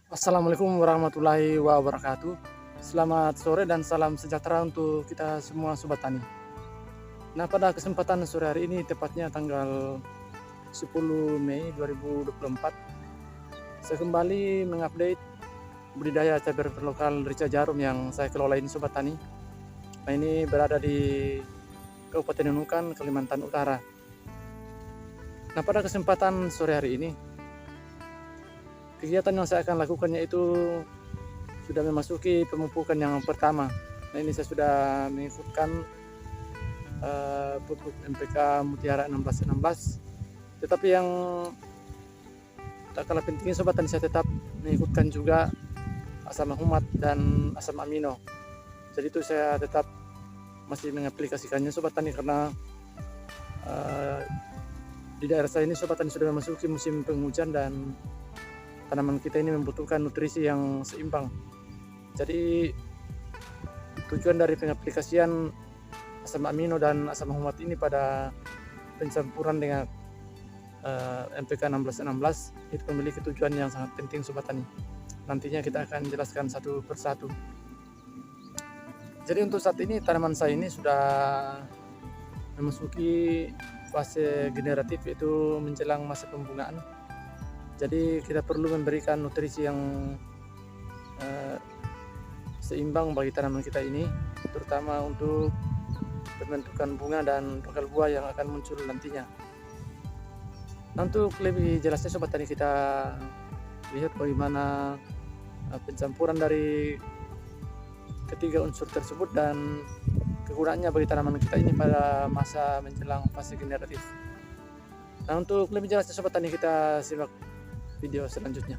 Assalamualaikum warahmatullahi wabarakatuh. Selamat sore dan salam sejahtera untuk kita semua Sobat Tani. Nah, pada kesempatan sore hari ini, tepatnya tanggal 10 Mei 2024, saya kembali mengupdate budidaya cabai rawit lokal Rica Jarum yang saya kelola ini Sobat Tani. Nah, ini berada di Kabupaten Nunukan, Kalimantan Utara. Nah, pada kesempatan sore hari ini, kegiatan yang saya akan lakukan yaitu sudah memasuki pemupukan yang pertama. Nah, ini saya sudah mengikutkan pupuk NPK Mutiara 1616. Tetapi yang tak kalah pentingnya Sobat Tani, saya tetap mengikutkan juga asam humat dan asam amino. Jadi itu saya tetap masih mengaplikasikannya Sobat Tani karena di daerah saya ini Sobat Tani sudah memasuki musim penghujan dan tanaman kita ini membutuhkan nutrisi yang seimbang. Jadi tujuan dari pengaplikasian asam amino dan asam humat ini pada pencampuran dengan NPK 1616 itu memiliki tujuan yang sangat penting Sobat Tani. Nantinya kita akan jelaskan satu persatu. Jadi untuk saat ini tanaman saya ini sudah memasuki fase generatif, yaitu menjelang masa pembungaan. Jadi kita perlu memberikan nutrisi yang seimbang bagi tanaman kita ini, terutama untuk pembentukan bunga dan bakal buah yang akan muncul nantinya. Nah, untuk lebih jelasnya Sobat Tani, kita lihat bagaimana pencampuran dari ketiga unsur tersebut dan kegunaannya bagi tanaman kita ini pada masa menjelang fase generatif. Nah, untuk lebih jelasnya Sobat Tani, kita simak video selanjutnya.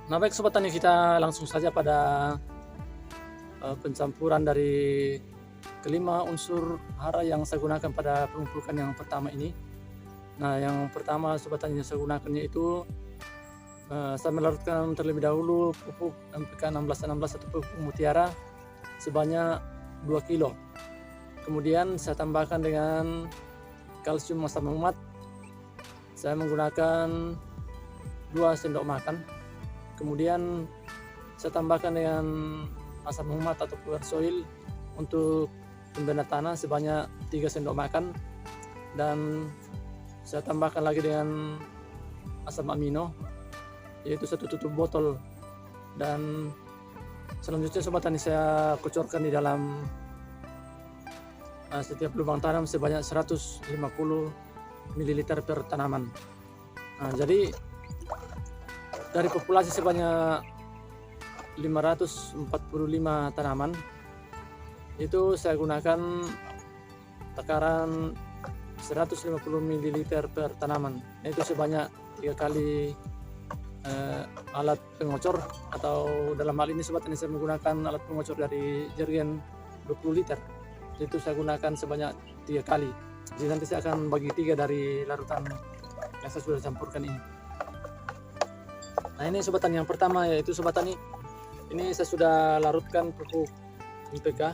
Nah, baik Sobat Tani, kita langsung saja pada pencampuran dari kelima unsur hara yang saya gunakan pada pemupukan yang pertama ini. Nah, yang pertama Sobat Tani yang saya gunakan yaitu saya melarutkan terlebih dahulu pupuk NPK 1616 atau pupuk Mutiara sebanyak 2 kilo. Kemudian saya tambahkan dengan kalsium asam humat. Saya menggunakan 2 sendok makan. Kemudian saya tambahkan dengan asam humat atau pure soil untuk pembina tanah sebanyak 3 sendok makan, dan saya tambahkan lagi dengan asam amino yaitu 1 tutup botol, dan selanjutnya Sobat Tani saya kocorkan di dalam setiap lubang tanam sebanyak 150 ml per tanaman. Nah, jadi dari populasi sebanyak 545 tanaman itu saya gunakan takaran 150 ml per tanaman. Nah, itu sebanyak 3 kali alat pengocor, atau dalam hal ini Sobat Tani saya menggunakan alat pengocor dari jerigen 20 liter. Itu saya gunakan sebanyak 3 kali. Jadi nanti saya akan bagi 3 dari larutan yang saya sudah campurkan ini. Nah, ini Sobat Tani yang pertama yaitu Sobat Tani, ini saya sudah larutkan pupuk NPK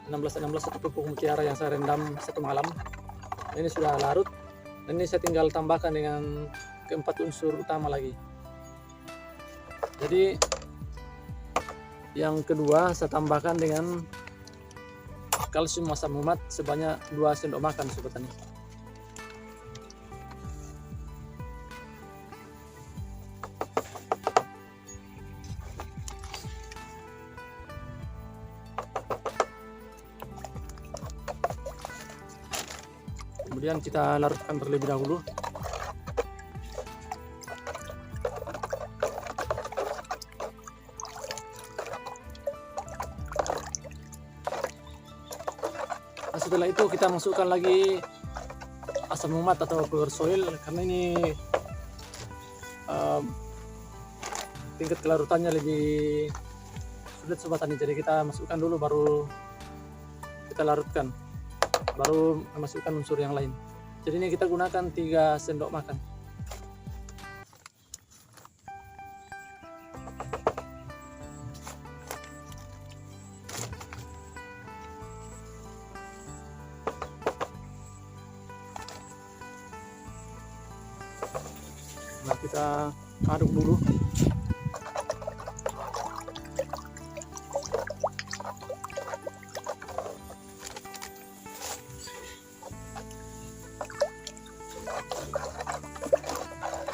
1616 atau pupuk Mutiara yang saya rendam 1 malam. Nah, ini sudah larut, dan ini saya tinggal tambahkan dengan keempat unsur utama lagi. Jadi yang kedua saya tambahkan dengan kalsium asam humat sebanyak 2 sendok makan Sobat Tani. Kemudian kita larutkan terlebih dahulu. Nah, setelah itu kita masukkan lagi asam humat atau pure soil, karena ini tingkat kelarutannya lebih sulit Sobat Tani. Jadi kita masukkan dulu baru kita larutkan, baru memasukkan unsur yang lain. Jadi ini kita gunakan 3 sendok makan. Nah, kita aduk dulu.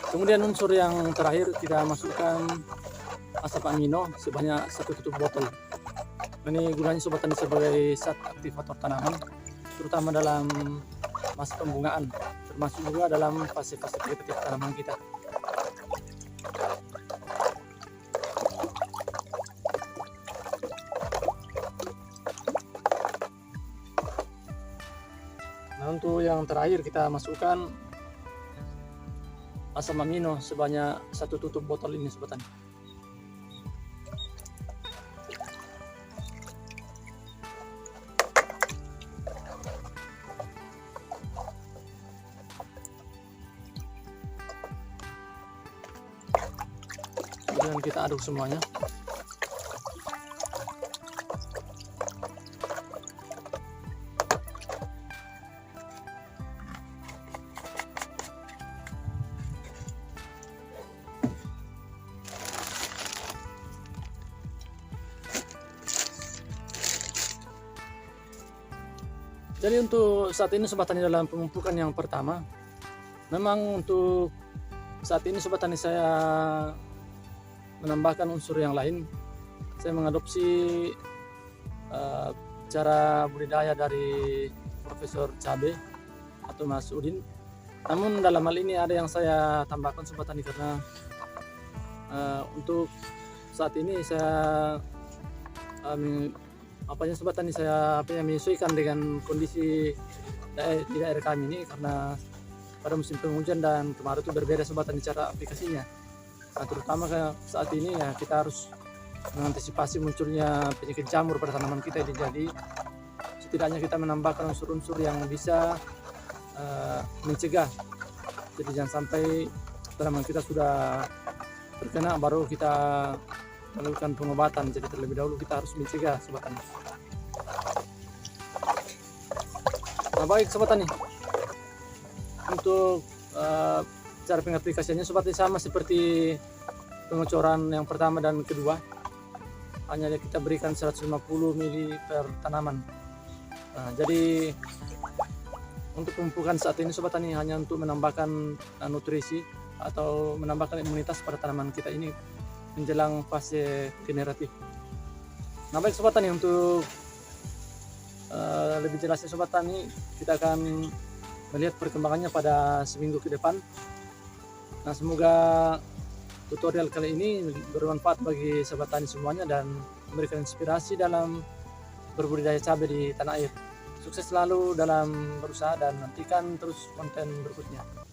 Kemudian unsur yang terakhir kita masukkan asap amino sebanyak 1 tutup botol. Ini gunanya sobat tani sebagai zat aktivator tanaman, terutama dalam masa pembungaan, termasuk juga dalam fase-fase vegetatif tanaman kita. Nah, untuk yang terakhir kita masukkan asam amino sebanyak 1 tutup botol ini sobat tani. Kemudian kita aduk semuanya. Jadi untuk saat ini sobat tani dalam pemupukan yang pertama, memang untuk saat ini sobat tani saya menambahkan unsur yang lain. Saya mengadopsi cara budidaya dari Profesor Cabe atau Mas Udin. Namun dalam hal ini ada yang saya tambahkan sobat tani karena untuk saat ini saya sobat tani saya menyesuaikan dengan kondisi di daerah kami ini, karena pada musim penghujan dan kemarau itu berbeda sobat tani cara aplikasinya. Nah, terutama saat ini ya kita harus mengantisipasi munculnya penyakit jamur pada tanaman kita. Jadi setidaknya kita menambahkan unsur-unsur yang bisa mencegah. Jadi jangan sampai tanaman kita sudah terkena baru kita melakukan pengobatan. Jadi terlebih dahulu kita harus mencegah sobat tani. Nah, baik sobat tani, untuk cara pengaplikasiannya sobat tani sama seperti pengocoran yang pertama dan kedua, hanya kita berikan 150 ml per tanaman. Nah, jadi untuk pemupukan saat ini sobat tani hanya untuk menambahkan nutrisi atau menambahkan imunitas pada tanaman kita ini menjelang fase generatif. Nah, baik sobat tani, untuk lebih jelasnya sobat tani kita akan melihat perkembangannya pada seminggu ke depan. Nah, semoga tutorial kali ini bermanfaat bagi sobat tani semuanya dan memberikan inspirasi dalam berbudidaya cabai di tanah air. Sukses selalu dalam berusaha dan nantikan terus konten berikutnya.